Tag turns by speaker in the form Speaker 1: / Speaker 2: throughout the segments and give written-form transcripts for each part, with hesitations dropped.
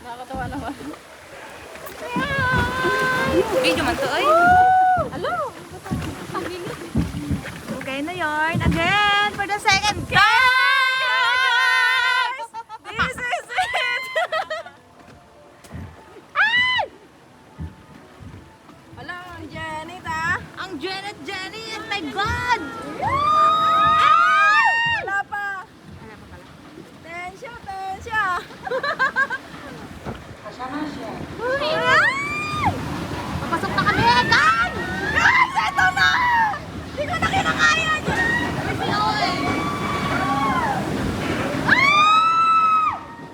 Speaker 1: Nakakatawa naman. Video man to, ay. Hello.
Speaker 2: Okay na yarn. Again, for the second guys! This is it! Ay!
Speaker 1: Hello, ang Janet ah.
Speaker 2: Ang Janet Jenny, and my God!
Speaker 1: Wala pa.
Speaker 2: Wala pa pala.
Speaker 1: Tensya, tensya.
Speaker 2: Uy! Papasok na kami agad!
Speaker 1: Guys, eto na! Hindi ko na kinakaya dyan.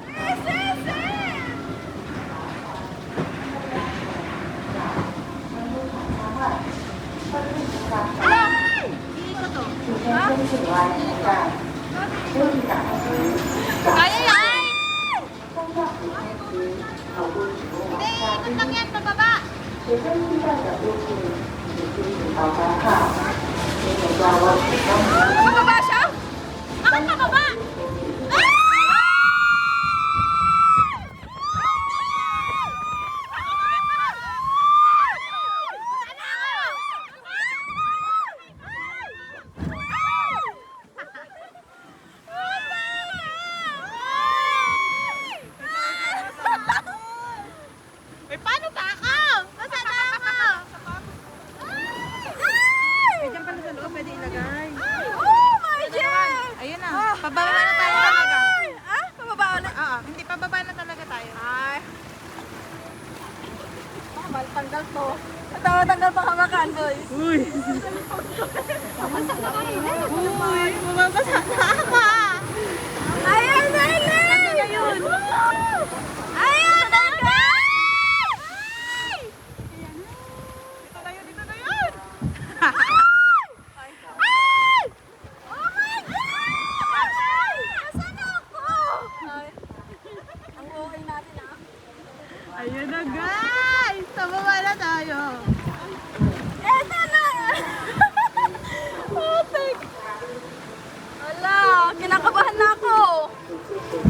Speaker 1: This is it!
Speaker 2: Kaya yan! Hindi, ikot lang yan, pababa!
Speaker 1: Mababa siya?
Speaker 2: Bakit pababa? May paano pa ako? Nasaan na ako?
Speaker 1: Diyan pala sa loob, pwede ilagay.
Speaker 2: Oh my God! Ayun na, pababa na tayo talaga.
Speaker 1: Ah, pababa ulit.
Speaker 2: Oo, hindi pababa na talaga tayo.
Speaker 1: Ay. Tanggal to. Tanggal pa hamakan, boys.
Speaker 2: Uy, mababasa na ako.
Speaker 1: Ayan na yun! Ayan na yun! Dito na yun, dito na yun!
Speaker 2: Ay!
Speaker 1: Oh my God! Nasaan ako? Ang okay natin ah.
Speaker 2: Ayun na guys! Pababa na tayo.
Speaker 1: Eto na! Putik! Wala, kinakabahan na ako.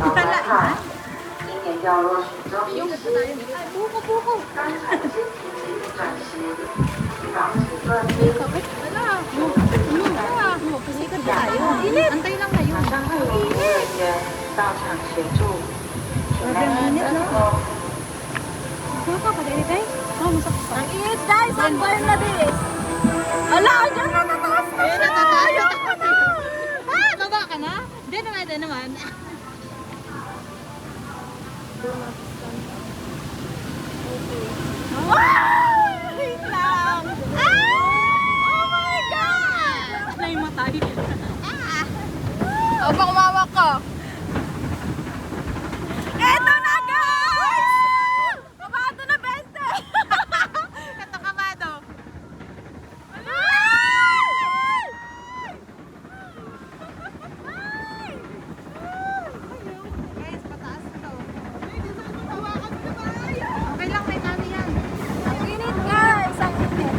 Speaker 2: Wala.
Speaker 3: 今年要落实周期时，
Speaker 2: Buko.
Speaker 3: 当产经济转型，保持各区
Speaker 2: Wala. Pasikat tayo. Antay lang kayo.
Speaker 3: 马上会有服务人员到场协助，请来等候。
Speaker 1: Ang init guys, ang burn na this. Wala, dyan na tataas na
Speaker 2: Ayun
Speaker 1: siya.
Speaker 2: na tayo.
Speaker 1: Ayoko na.
Speaker 2: Ah, baba ka na? Diyan naman.
Speaker 1: Wait lang. Oh my God!
Speaker 2: Naimatay.
Speaker 1: O, bang umawak ko. Eto na guys! Kabado na 20.
Speaker 2: Kato kamado. Guys, pataas to. Okay lang, may kami yan.
Speaker 1: Ang init guys, ang init.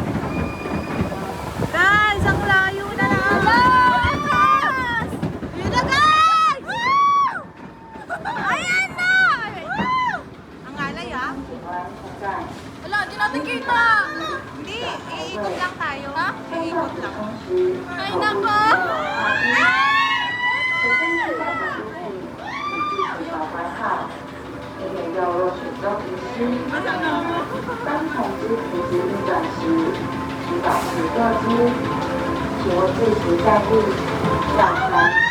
Speaker 2: Guys, ang layo na lang.
Speaker 1: Lakas!
Speaker 2: Yun na guys!
Speaker 1: Ayan na!
Speaker 2: Ang alay ah.
Speaker 1: Wala, di natin kita.
Speaker 2: Hindi, iikot lang tayo. Ha? Iikot lang.
Speaker 1: Ay nako!
Speaker 3: 当产经普及运转时，请保持各区，请勿自行在地上传。